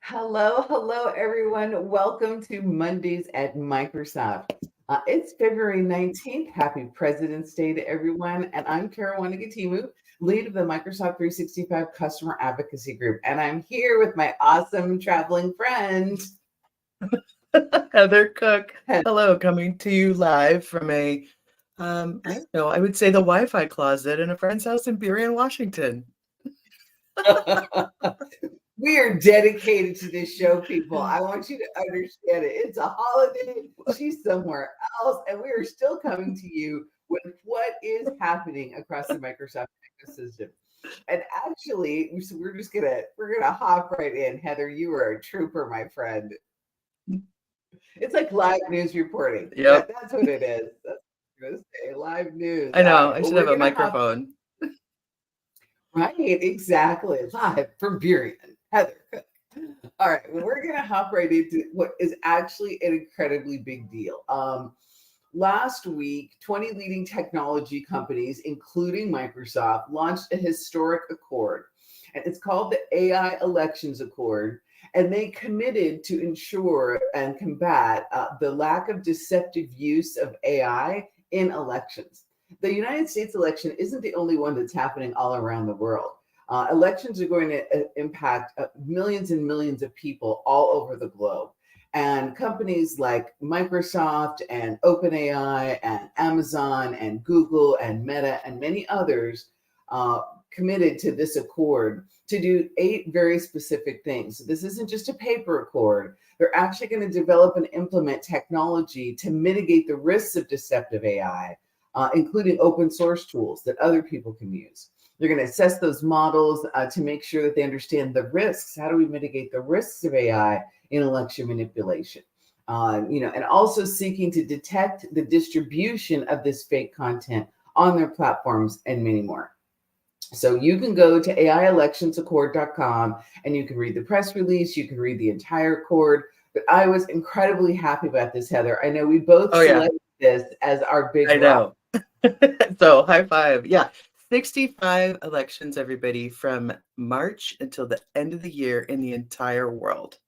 Hello, everyone. Welcome to Mondays at Microsoft. It's February 19th. Happy President's Day to everyone. And I'm Caruana Gatimu, lead of the Microsoft 365 Customer Advocacy Group. And I'm here with my awesome traveling friend, Heather Cook. Heather. Hello, coming to you live from I don't know, I would say the Wi-Fi closet in a friend's house in Burien, Washington. We are dedicated to this show, people. I want you to understand it. It's a holiday. She's somewhere else, and we are still coming to you with what is happening across the Microsoft ecosystem. And actually, so we're gonna hop right in. Heather, you are a trooper, my friend. It's like live news reporting. Yep. That's what it is. That's what I'm gonna say. Live news. I All know. right. I Well, should we're have a gonna hop microphone. right, exactly. Live from Burien. Heather. All right, well, we're going to hop right into what is actually an incredibly big deal. Last week, 20 leading technology companies, including Microsoft, launched a historic accord, and it's called the AI Elections Accord. And they committed to ensure and combat the lack of deceptive use of AI in elections. The United States election isn't the only one that's happening all around the world. Elections are going to impact millions and millions of people all over the globe. And companies like Microsoft and OpenAI and Amazon and Google and Meta and many others committed to this accord to do 8 very specific things. So this isn't just a paper accord. They're actually going to develop and implement technology to mitigate the risks of deceptive AI, including open source tools that other people can use. They're going to assess those models to make sure that they understand the risks. How do we mitigate the risks of AI in election manipulation? And also seeking to detect the distribution of this fake content on their platforms and many more. So you can go to AIElectionsAccord.com and you can read the press release. You can read the entire accord. But I was incredibly happy about this, Heather. I know we both selected this as our big I rock. know. So high five. Yeah. 65 elections, everybody, from March until the end of the year in the entire world.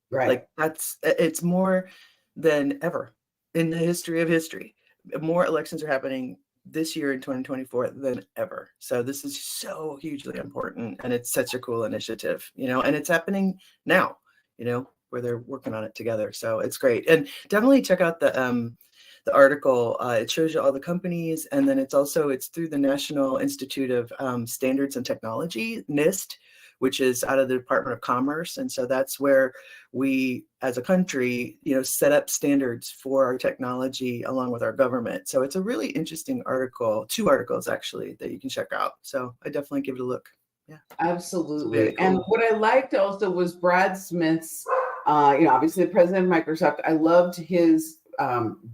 Right. Like it's more than ever in the history of history. More elections are happening this year in 2024 than ever. So this is so hugely important, and it's such a cool initiative, and it's happening now, where they're working on it together. So it's great. And definitely check out the article. It shows you all the companies, and then it's through the National Institute of Standards and Technology, NIST, which is out of the Department of Commerce. And so that's where we, as a country, set up standards for our technology along with our government. So it's a really interesting article, 2 articles actually, that you can check out. So I definitely give it a look. Yeah. Absolutely. Cool. And what I liked also was Brad Smith's, obviously the president of Microsoft. I loved his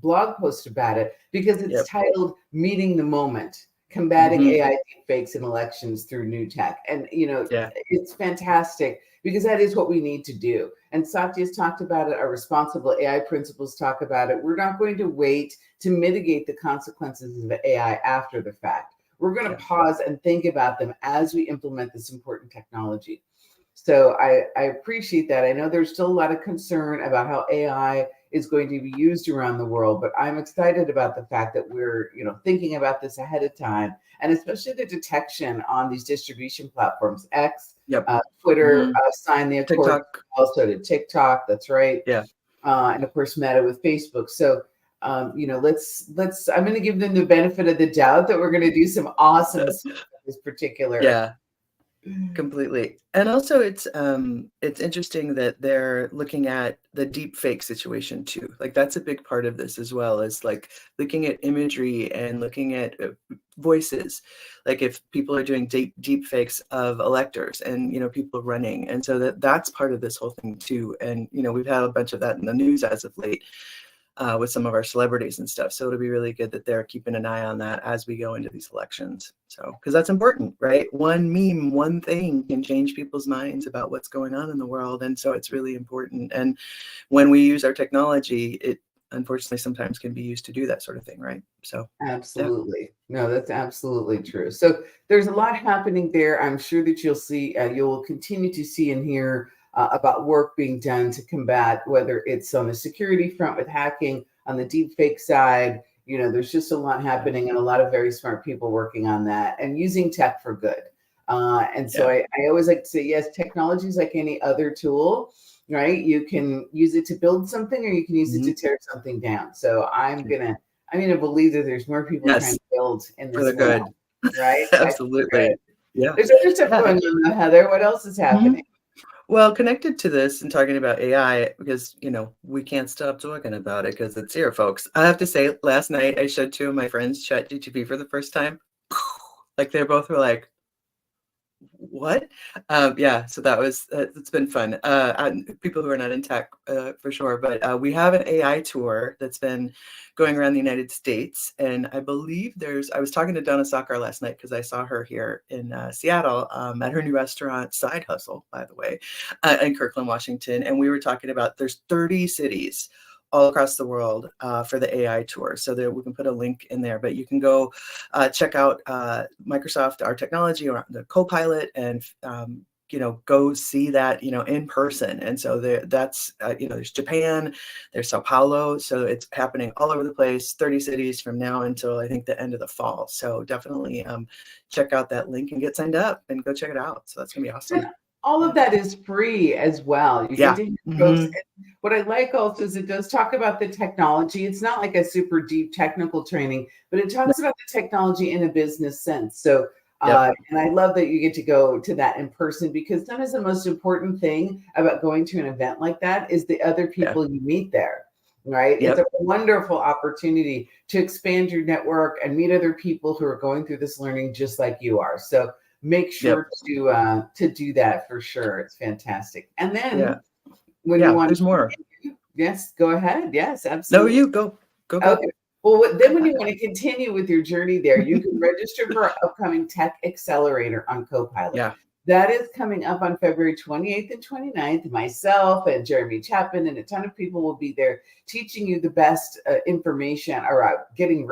blog post about it because it's titled Meeting the Moment, Combating AI Deepfakes in Elections Through New Tech. And, it's fantastic because that is what we need to do. And Satya's talked about it. Our responsible AI principles talk about it. We're not going to wait to mitigate the consequences of AI after the fact. We're going to pause and think about them as we implement this important technology. So I appreciate that. I know there's still a lot of concern about how AI is going to be used around the world, but I'm excited about the fact that we're, thinking about this ahead of time, and especially the detection on these distribution platforms, X, Twitter, signed the accord, TikTok. also to TikTok. That's right. Yeah. And of course, Meta with Facebook. So let's I'm going to give them the benefit of the doubt that we're going to do some awesome stuff with this particular. Yeah, completely. And also it's interesting that they're looking at the deep fake situation too. Like that's a big part of this as well, is like looking at imagery and looking at voices. Like if people are doing deep fakes of electors and people running. And so that's part of this whole thing too. And we've had a bunch of that in the news as of late. With some of our celebrities and stuff. So it'll be really good that they're keeping an eye on that as we go into these elections. So, because that's important, right? One meme, one thing can change people's minds about what's going on in the world. And so it's really important. And when we use our technology, it unfortunately sometimes can be used to do that sort of thing, right? So absolutely. No, that's absolutely true. So there's a lot happening there. I'm sure that you'll continue to see and hear about work being done to combat, whether it's on the security front with hacking, on the deep fake side. There's just a lot happening and a lot of very smart people working on that and using tech for good. And so Yeah. I always like to say, yes, technology is like any other tool, right? You can use it to build something or you can use it to tear something down. So I'm going to believe that there's more people trying Yes, to build in for this the world, good. right? Life for good. Absolutely. Yeah. There's other stuff Yeah. going on, though, Heather. What else is happening? Well, connected to this and talking about AI, because we can't stop talking about it because it's here, folks. I have to say, last night I showed two of my friends ChatGPT for the first time. Like they both were like, what? Yeah, so that was it's been fun. And people who are not in tech, for sure, but we have an AI tour that's been going around the United States, and I believe I was talking to Donna Sakar last night because I saw her here in Seattle at her new restaurant, Side Hustle, by the way, in Kirkland, Washington, and we were talking about there's 30 cities all across the world for the AI tour. So there, we can put a link in there, but you can go check out Microsoft, our technology, or the Copilot, and go see that in person. And so that's there's Japan, there's Sao Paulo, so it's happening all over the place. 30 cities from now until I think the end of the fall. So definitely check out that link and get signed up and go check it out. So that's gonna be awesome. And all of that is free as well. You get Yeah. to hear folks. And what I like also is it does talk about the technology. It's not like a super deep technical training, but it talks about the technology in a business sense. So, Yep. and I love that you get to go to that in person because sometimes the most important thing about going to an event like that is the other Yeah. people you meet there. Right. It's Yep. a wonderful opportunity to expand your network and meet other people who are going through this learning just like you are. So make sure to do that for sure. It's fantastic. And Yeah. then when you want There's to more. yes, go ahead. Yes, No, absolutely. you go. Go. Okay. Well, then when you want to continue with your journey there, you can register for our upcoming Tech Accelerator on Copilot. Yeah. That is coming up on February 28th and 29th. Myself and Jeremy Chapman and a ton of people will be there teaching you the best information or getting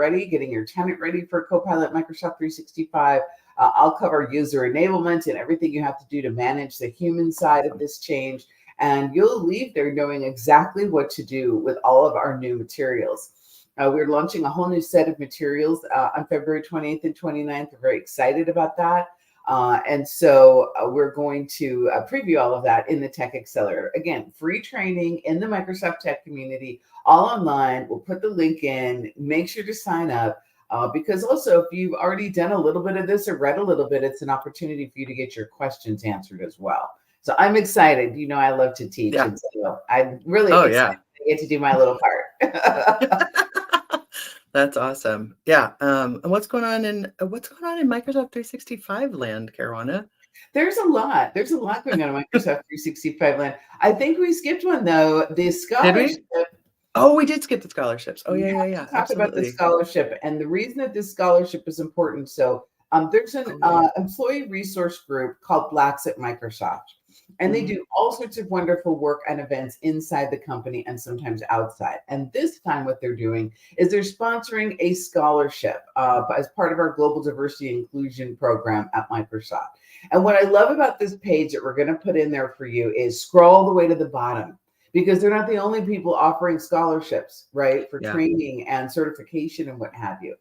your tenant ready for Copilot Microsoft 365. I'll cover user enablement and everything you have to do to manage the human side of this change. And you'll leave there knowing exactly what to do with all of our new materials. We're launching a whole new set of materials on February 28th and 29th. We're very excited about that. And so we're going to preview all of that in the Tech Accelerator. Again, free training in the Microsoft Tech community, all online. We'll put the link in. Make sure to sign up because also if you've already done a little bit of this or read a little bit, it's an opportunity for you to get your questions answered as well. So I'm excited. I love to teach. Yeah. And so I'm really excited to get to do my little part. That's awesome. Yeah. And what's going on in Microsoft 365 land, Caruana? There's a lot. There's a lot going on in Microsoft 365 land. I think we skipped one though. The scholarship. Oh, we did skip the scholarships. Oh, yeah. Talk Absolutely. about the scholarship and the reason that this scholarship is important. So there's an employee resource group called Blacks at Microsoft. And they do all sorts of wonderful work and events inside the company and sometimes outside. And this time what they're doing is they're sponsoring a scholarship as part of our Global Diversity Inclusion program at Microsoft. And what I love about this page that we're going to put in there for you is scroll all the way to the bottom because they're not the only people offering scholarships, right, for training and certification and what have you.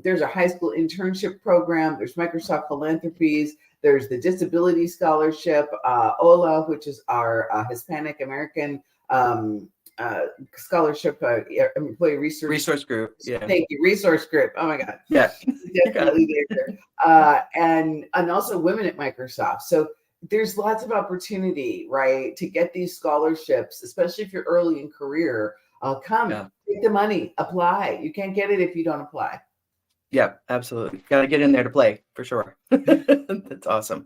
There's a high school internship program. There's Microsoft Philanthropies. There's the Disability Scholarship, OLA, which is our Hispanic American scholarship, employee resource group. Yeah. Thank you. Resource group. Oh my God. Yeah. Definitely there. And also women at Microsoft. So there's lots of opportunity, right, to get these scholarships, especially if you're early in career. Take the money, apply. You can't get it if you don't apply. Yeah, absolutely. Got to get in there to play for sure. That's awesome.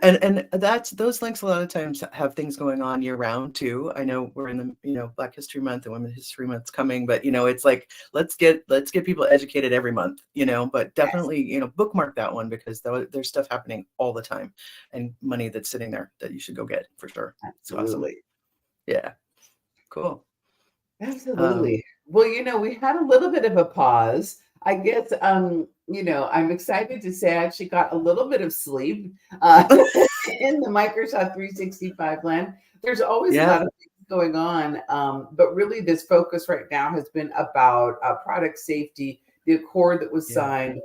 And those links a lot of times have things going on year round too. I know we're in the Black History Month and Women's History Month's coming, but it's like let's get people educated every month, but definitely bookmark that one because there's stuff happening all the time and money that's sitting there that you should go get for sure. Absolutely. Awesome. Yeah. Cool. Absolutely. Well, we had a little bit of a pause. I guess I'm excited to say I actually got a little bit of sleep in the Microsoft 365 land. There's always a Yeah. lot of things going on, but really this focus right now has been about product safety, the accord that was Yeah. signed,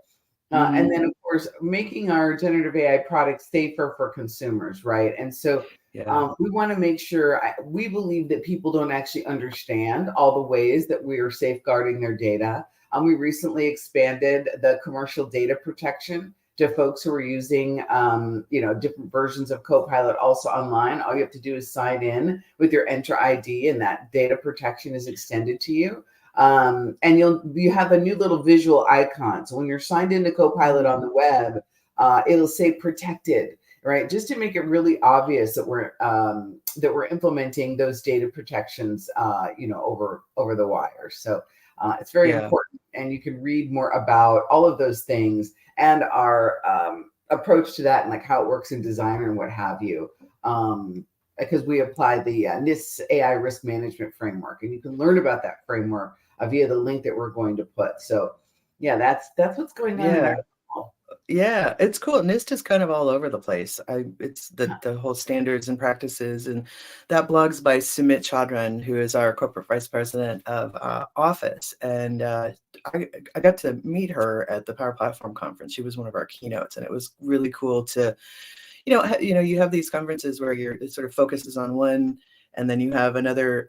and Mhm. then, of course, making our generative AI products safer for consumers, right? And so Yeah. we want to make sure, we believe that people don't actually understand all the ways that we are safeguarding their data. We recently expanded the commercial data protection to folks who are using, different versions of Copilot also online. All you have to do is sign in with your Enter ID, and that data protection is extended to you. And you have a new little visual icon. So when you're signed into Copilot on Mhm. the web, it'll say protected, right? Just to make it really obvious that we're implementing those data protections, over the wire. So it's very Yeah. important, and you can read more about all of those things and our approach to that, and like how it works in Designer and what have you. Because we apply the NIST AI risk management framework, and you can learn about that framework via the link that we're going to put. So, yeah, that's what's going on in our. Yeah. Yeah, it's cool. NIST is kind of all over the place. It's the whole standards and practices, and that blog's by Sumit Chaudhran, who is our corporate vice president of Office. And I got to meet her at the Power Platform conference. She was one of our keynotes, and it was really cool to you have these conferences where it sort of focuses on one, and then you have another,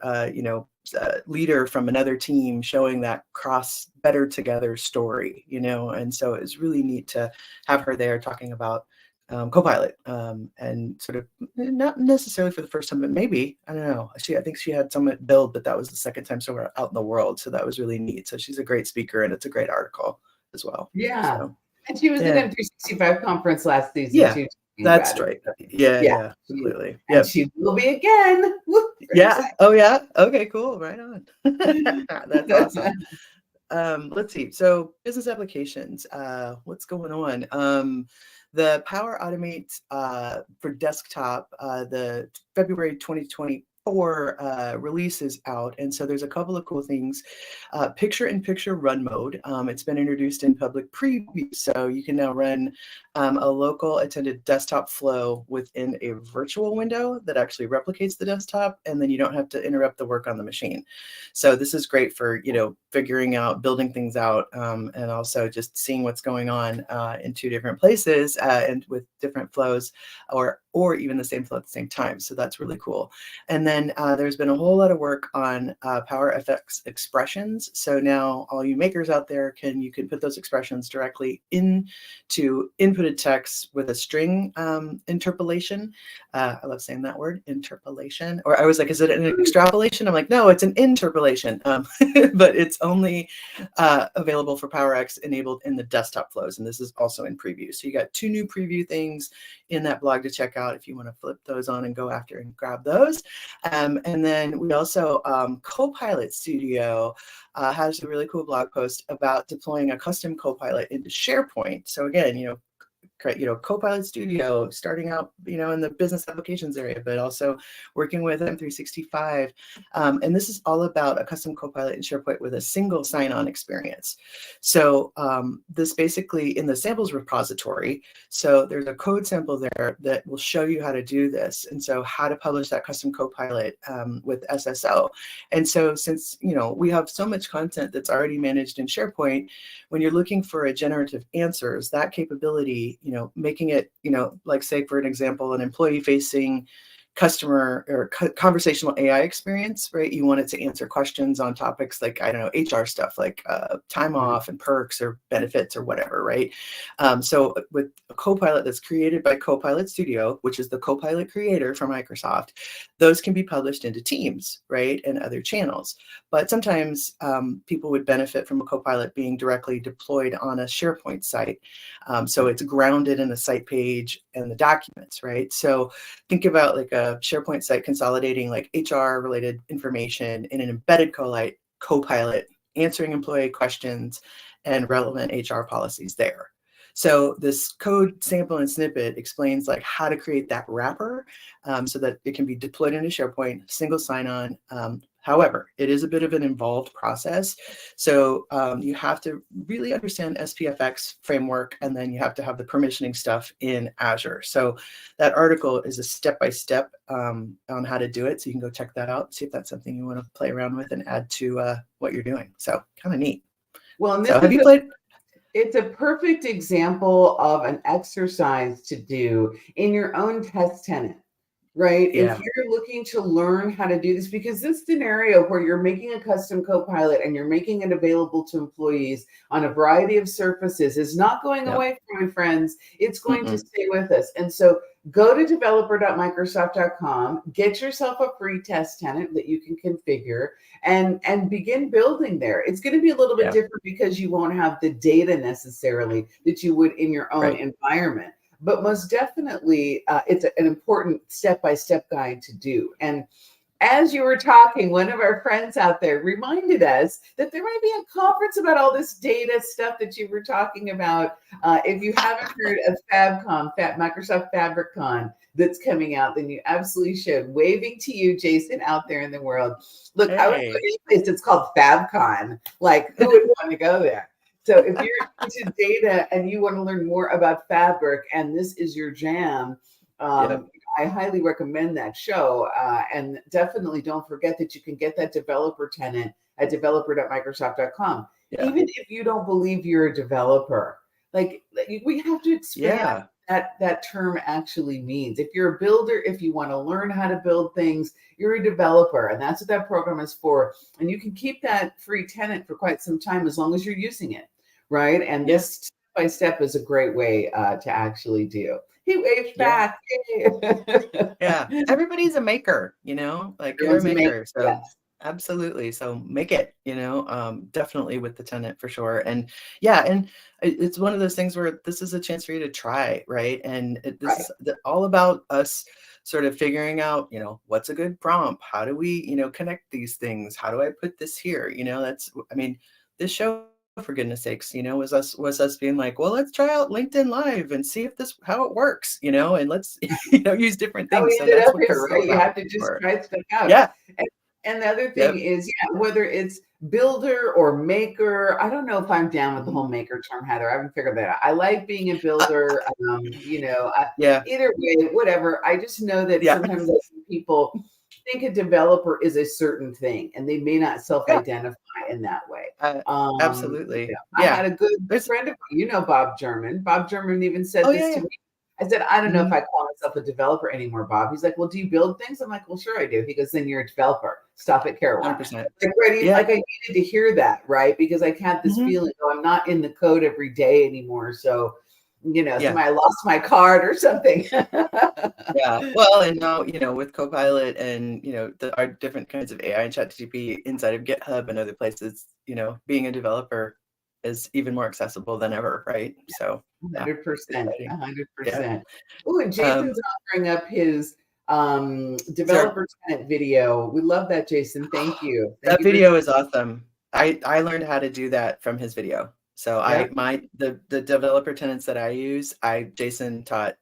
leader from another team showing that cross better together story, and so it's really neat to have her there talking about Copilot, and sort of not necessarily for the first time, but maybe, I don't know. I think she had some at Build, but that was the second time so we're out in the world. So that was really neat. So she's a great speaker, and it's a great article as well. Yeah. So And she was at yeah. M365 conference last season Yeah, too, talking about that's it. right. So, Yeah, yeah, yeah, completely. and Yep. she will be again. Woo, very Yeah. excited. Oh, yeah. Okay, cool. Right on. That's awesome. Let's see. So business applications, what's going on? The Power Automate for desktop, the February 2024 release is out. And so there's a couple of cool things. Picture-in-picture run mode. It's been introduced in public preview. So you can now run a local attended desktop flow within a virtual window that actually replicates the desktop, and then you don't have to interrupt the work on the machine. So this is great for, figuring out, building things out, and also just seeing what's going on in two different places and with different flows, or even the same flow at the same time. So that's really cool. And then there's been a whole lot of work on Power FX expressions. So now all you makers out there you can put those expressions directly into inputted text with a string interpolation. I love saying that word, interpolation. Or I was like, is it an extrapolation? I'm like, no, it's an interpolation. But it's only available for PowerX enabled in the desktop flows. And this is also in preview. So you got two new preview things in that blog to check out if you want to flip those on and go after and grab those. And then we also, Copilot Studio has a really cool blog post about deploying a custom Copilot into SharePoint. So again, Copilot Studio, starting out, in the business applications area, but also working with M365. And this is all about a custom Copilot in SharePoint with a single sign-on experience. So this basically in the samples repository, so there's a code sample there that will show you how to do this. And so how to publish that custom Copilot with SSO. And so since, we have so much content that's already managed in SharePoint, when you're looking for a generative answers, that capability, making it, like say, for an example, an employee facing customer or conversational AI experience, right? You want it to answer questions on topics like, I don't know, HR stuff like time off and perks or benefits or whatever, right? So with a Copilot that's created by Copilot Studio, which is the Copilot creator for Microsoft, those can be published into Teams, right? And other channels. But sometimes people would benefit from a Copilot being directly deployed on a SharePoint site. So it's grounded in the site page and the documents, right? So think about like a SharePoint site consolidating like HR related information in an embedded Copilot, answering employee questions and relevant HR policies there. So this code sample and snippet explains like how to create that wrapper so that it can be deployed into SharePoint, single sign-on, However, it is a bit of an involved process. So you have to really understand SPFX framework, and then you have to have the permissioning stuff in Azure. So that article is a step-by-step on how to do it. So you can go check that out, see if that's something you want to play around with and add to what you're doing. So kind of neat. Well, and So this have is you played? it's a perfect example of an exercise to do in your own test tenant, right? If Yeah. you're looking to learn how to do this, because this scenario where you're making a custom Copilot and you're making it available to employees on a variety of surfaces is not going Yep. away from my friends. It's going to stay with us. And so go to developer.microsoft.com, get yourself a free test tenant that you can configure and begin building there. It's going to be a little bit different because you won't have the data necessarily that you would in your own environment. But most definitely, it's an important step-by-step guide to do. And as you were talking, one of our friends out there reminded us that there might be a conference about all this data stuff that you were talking about. If you haven't heard of FabCon, Microsoft FabricCon, that's coming out, then you absolutely should. Waving to you, Jason, out there in the world. Look, I would go any place that's called FabCon. Like, who would want to go there? So if you're into data and you want to learn more about Fabric and this is your jam, I highly recommend that show. And definitely don't forget that you can get that developer tenant at developer.microsoft.com. Even if you don't believe you're a developer, like we have to expand that term actually means. If you're a builder, if you want to learn how to build things, you're a developer, and that's what that program is for. And you can keep that free tenant for quite some time as long as you're using it, right? And this step by step is a great way to actually do. He waved back. Yeah, everybody's a maker, you know, like you're a maker. So absolutely. So make it, you know, definitely with the tenant for sure. And and it's one of those things where this is a chance for you to try, right? And this is all about us sort of figuring out, you know, what's a good prompt? How do we, you know, connect these things? How do I put this here? You know, I mean, this show, for goodness sakes, you know, was us being like, well, let's try out LinkedIn Live and see if how it works, you know, and let's, you know, use different things. So that's what here, right? You have to just try stuff out. Yeah. And the other thing is, whether it's builder or maker, I don't know if I'm down with the whole maker term, Heather. I haven't figured that out. I like being a builder, you know, either way, whatever. I just know that sometimes people think a developer is a certain thing and they may not self-identify in that way. Absolutely. I had a good friend of mine, you know, Bob German. Bob German even said this to me. I said, I don't know if I call myself a developer anymore, Bob. He's like, well, do you build things? I'm like, well, sure I do. He goes, then you're a developer. Stop it, Caroline. 100%. Like I needed to hear that, right? Because I had this feeling, oh, I'm not in the code every day anymore. So, you know, somebody lost my card or something. Well, and now, you know, with Copilot and, you know, our different kinds of AI and ChatGPT inside of GitHub and other places, you know, being a developer is even more accessible than ever, right? So 100%, 100%. Oh, and Jason's offering up his developer tenant video. We love that, Jason. Thank you. That video is awesome. I learned how to do that from his video. So the developer tenants that I use, Jason taught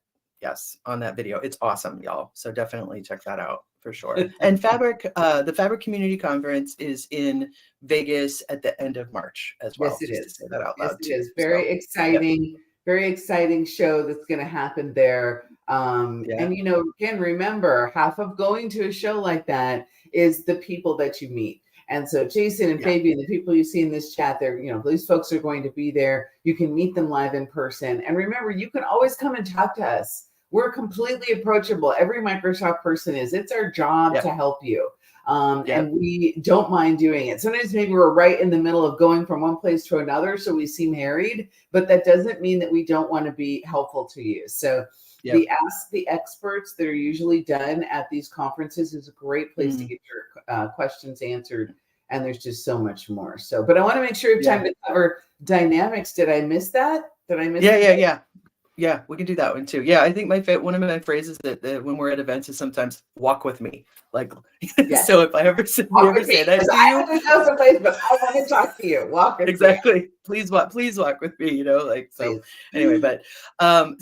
on that video. It's awesome, y'all. So definitely check that out for sure. And the Fabric Community Conference is in Vegas at the end of March as well. Yes, it is. To say that out loud. Yes, it is. Very exciting. Very exciting show that's going to happen there. And, you know, again, remember, half of going to a show like that is the people that you meet. And so Jason and Fabian, the people you see in this chat, they're, you know, these folks are going to be there. You can meet them live in person. And remember, you can always come and talk to us. We're completely approachable. Every Microsoft person is. It's our job to help you. And we don't mind doing it. Sometimes maybe we're right in the middle of going from one place to another, so we seem harried, but that doesn't mean that we don't want to be helpful to you. So the Ask the Experts that are usually done at these conferences is a great place to get your questions answered. And there's just so much more. So, but I want to make sure we have time to cover dynamics. Did I miss that? Did I miss that? Yeah, we can do that one too. Yeah, I think one of my phrases that when we're at events is sometimes walk with me. Like, Yes. so if we Walk ever with me say that because to I you, have to go someplace, but I want to talk to you. Walk with me, exactly. Please walk with me, like so please. anyway, but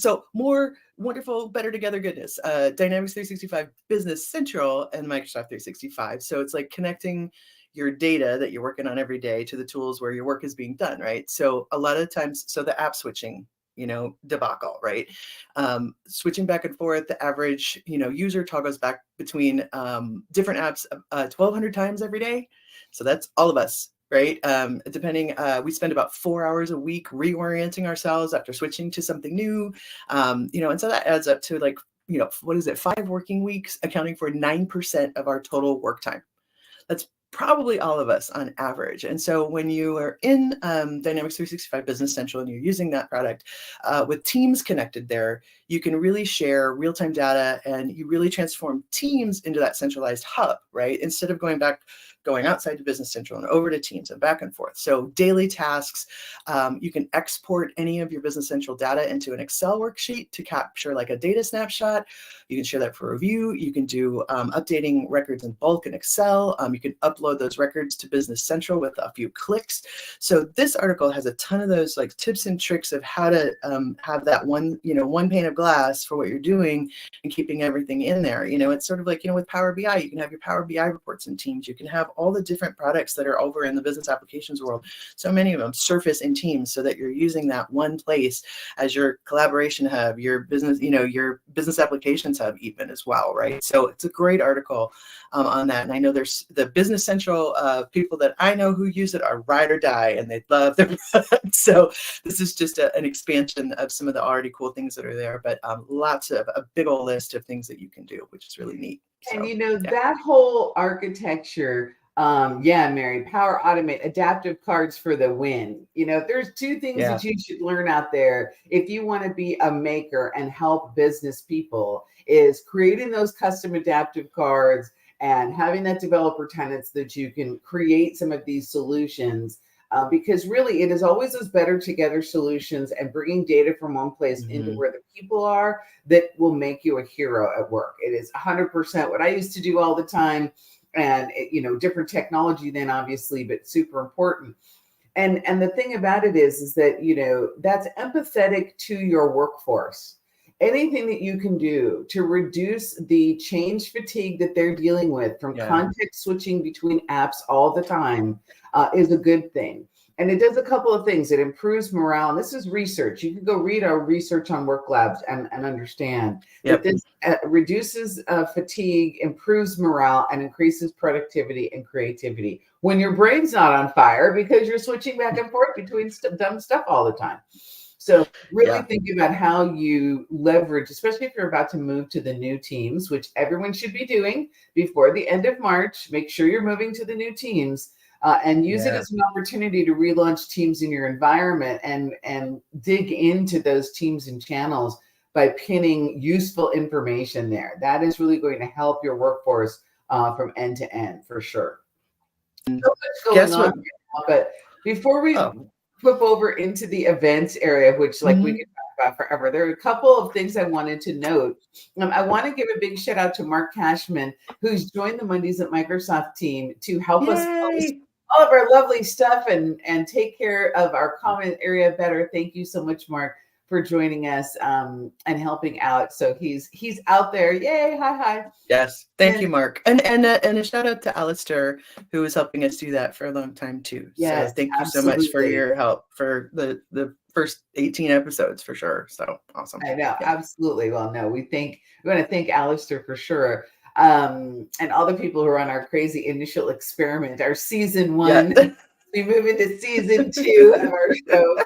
so more wonderful, better together goodness. Dynamics 365 Business Central and Microsoft 365. So it's like connecting your data that you're working on every day to the tools where your work is being done, right? So a lot of times, so the app switching, debacle, right? Switching back and forth, the average, user toggles back between different apps 1,200 times every day. So that's all of us, right? Depending, we spend about 4 hours a week reorienting ourselves after switching to something new. And so that adds up to like, what is it? 5 working weeks, accounting for 9% of our total work time. That's probably all of us on average. And so when you are in Dynamics 365 Business Central and you're using that product with Teams connected there, you can really share real-time data and you really transform Teams into that centralized hub, right? Instead of going outside to Business Central and over to Teams and back and forth. So daily tasks, you can export any of your Business Central data into an Excel worksheet to capture like a data snapshot. You can share that for review. You can do updating records in bulk in Excel. You can upload those records to Business Central with a few clicks. So this article has a ton of those like tips and tricks of how to have that one pane of glass for what you're doing and keeping everything in there. It's sort of like, with Power BI, you can have your Power BI reports in Teams. You can have all the different products that are over in the business applications world. So many of them surface in Teams so that you're using that one place as your collaboration hub, your business, your business applications hub even as well, right? So it's a great article on that. And I know there's the Business Central people that I know who use it are ride or die and they love their product. So this is just an expansion of some of the already cool things that are there, but lots of a big old list of things that you can do, which is really neat. And So, yeah. that whole architecture, yeah, Mary, Power Automate, adaptive cards for the win. There's 2 things Yeah. that you should learn out there if you want to be a maker and help business people is creating those custom adaptive cards and having that developer tenants that you can create some of these solutions. Because really, it is always those better together solutions and bringing data from one place into where the people are that will make you a hero at work. It is 100% what I used to do all the time. And, different technology then, obviously, but super important. And the thing about it is that, that's empathetic to your workforce. Anything that you can do to reduce the change fatigue that they're dealing with from context switching between apps all the time is a good thing. And it does a couple of things. It improves morale. And this is research. You can go read our research on work labs and understand that this reduces fatigue, improves morale, and increases productivity and creativity when your brain's not on fire because you're switching back and forth between dumb stuff all the time. So really think about how you leverage, especially if you're about to move to the new teams, which everyone should be doing before the end of March. Make sure you're moving to the new teams. And use it as an opportunity to relaunch teams in your environment and dig into those teams and channels by pinning useful information there. That is really going to help your workforce from end to end for sure. So much going on right now, but before we flip over into the events area, which we could talk about forever, there are a couple of things I wanted to note. I want to give a big shout out to Mark Cashman, who's joined the Mondays at Microsoft team to help us post all of our lovely stuff and take care of our comment area better. Thank you so much, Mark, for joining us and helping out. So he's out there. Yay! Hi. Yes, thank you, Mark, and a shout out to Alistair, who was helping us do that for a long time too. Yes, so thank you so much for your help for the first 18 episodes for sure. So awesome. I know, absolutely. Well, no, we want to thank Alistair for sure. And all the people who are on our crazy initial experiment, our season 1, we move into season 2 of our show.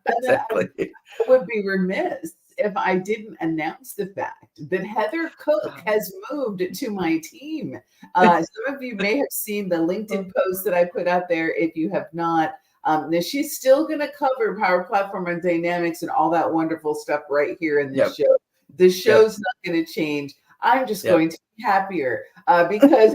Exactly. I would be remiss if I didn't announce the fact that Heather Cook has moved to my team. Some of you may have seen the LinkedIn post that I put out there. If you have not, now she's still going to cover Power Platform and Dynamics and all that wonderful stuff right here in this show. The show's not going to change. I'm just going to be happier because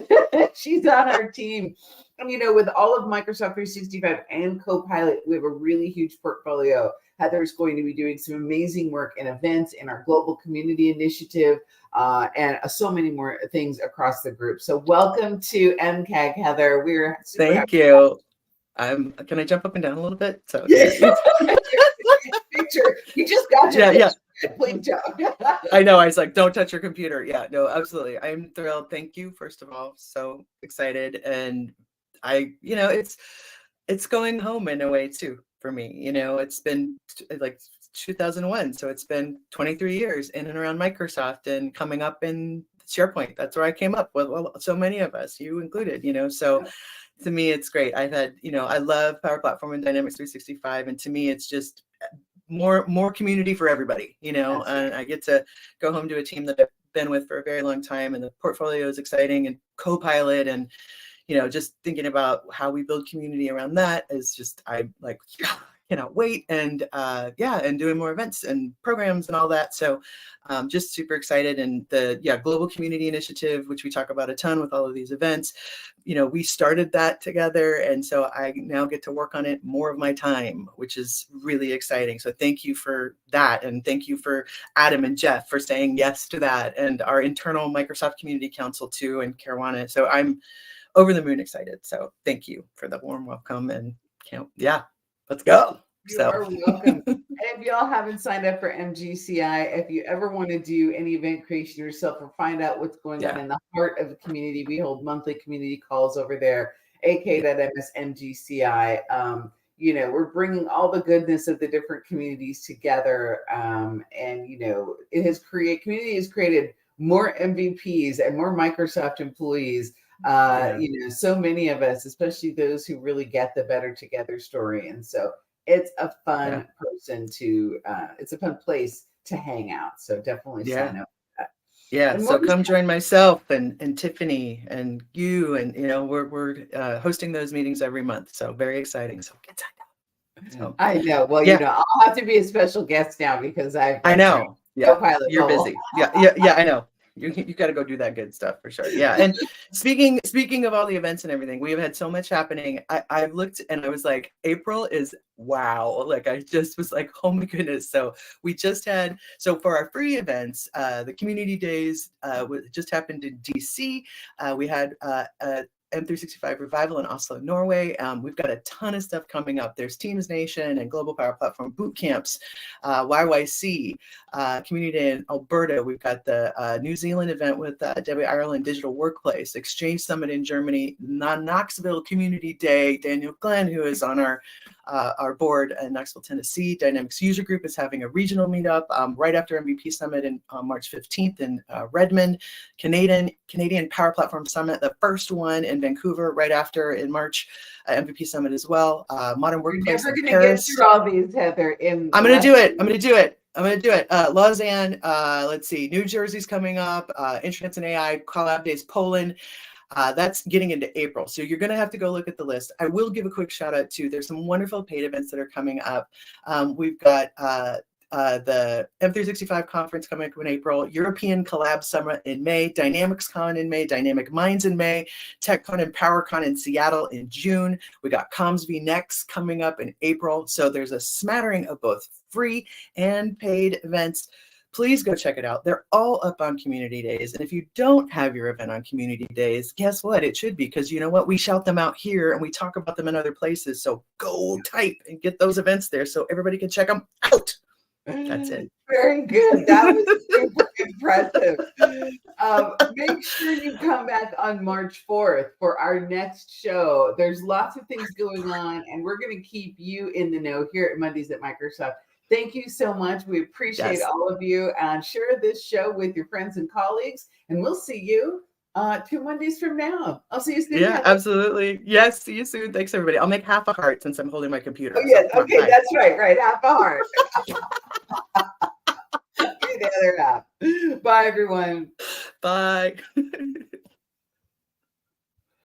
she's on our team. And, with all of Microsoft 365 and Copilot, we have a really huge portfolio Heather's going to be doing some amazing work in events in our global community initiative, and so many more things across the group. So welcome to MCAG, Heather. We're super Thank happy. you. Can I jump up and down a little bit? So Yes. Picture. You just got your yeah. Please jump. I know. I was like, don't touch your computer. Yeah, no, absolutely. I'm thrilled. Thank you, first of all. So excited. And it's going home in a way too for me. It's been like 2001. So it's been 23 years in and around Microsoft and coming up in SharePoint. That's where I came up with, well, so many of us, you included, so to me, it's great. I've had, I love Power Platform and Dynamics 365. And to me, it's just more community for everybody, and I get to go home to a team that I've been with for a very long time. And the portfolio is exciting, and Copilot, and, just thinking about how we build community around that is just, I like, cannot wait. And and doing more events and programs and all that. So just super excited. And the Global Community Initiative, which we talk about a ton with all of these events, we started that together. And so I now get to work on it more of my time, which is really exciting. So thank you for that. And thank you for Adam and Jeff for saying yes to that, and our internal Microsoft Community Council too, and Caruana. So I'm over the moon excited. So thank you for the warm welcome, and let's go. You are welcome. And if y'all haven't signed up for MGCI, if you ever want to do any event creation yourself or find out what's going on in the heart of the community, we hold monthly community calls over there, ak.msmgci. We're bringing all the goodness of the different communities together. Community has created more MVPs and more Microsoft employees. So many of us, especially those who really get the Better Together story. And so it's a fun it's a fun place to hang out. So definitely sign up for that. Yeah. So come join myself and Tiffany and you, and we're hosting those meetings every month. So very exciting. So get signed up. So, I know. Well, I'll have to be a special guest now because I know. Yeah. Copilot You're busy. Yeah. I know. You got to go do that good stuff for sure. Yeah. And speaking of all the events and everything, we have had so much happening. I looked and I was like, April is wow. Like I just was like, oh my goodness. So we just had, for our free events, the community days just happened in DC. We had M365 Revival in Oslo, Norway. We've got a ton of stuff coming up. There's Teams Nation and Global Power Platform boot camps, YYC, Community Day in Alberta. We've got the New Zealand event with Debbie Ireland Digital Workplace, Exchange Summit in Germany, Knoxville Community Day. Daniel Glenn, who is on our board in Knoxville, Tennessee. Dynamics User Group is having a regional meetup right after MVP Summit on March 15th in Redmond. Canadian Power Platform Summit, the first one in Vancouver right after in March. MVP Summit as well. Modern Workplace in Paris. You're never going to get through all these, Heather. I'm going to do it. Lausanne, let's see, New Jersey's coming up. Insurance and AI, Collab Days, Poland. That's getting into April. So you're going to have to go look at the list. I will give a quick shout out to, there's some wonderful paid events that are coming up. We've got the M365 conference coming up in April, European Collab Summit in May, Dynamics Con in May, Dynamic Minds in May, TechCon and PowerCon in Seattle in June. We got CommsV Next coming up in April. So there's a smattering of both free and paid events. Please go check it out. They're all up on Community Days. And if you don't have your event on Community Days, guess what? It should be, because you know what? We shout them out here and we talk about them in other places. So go type and get those events there so everybody can check them out. That's it. Very good. That was super impressive. Make sure you come back on March 4th for our next show. There's lots of things going on, and we're going to keep you in the know here at Mondays at Microsoft. Thank you so much. We appreciate all of you. And share this show with your friends and colleagues, and we'll see you 2 Mondays from now. I'll see you soon. Yeah, absolutely. Yes, see you soon. Thanks, everybody. I'll make half a heart since I'm holding my computer. Oh, yes. Okay, that's right. Right. Half a heart. The other half. Bye, everyone. Bye.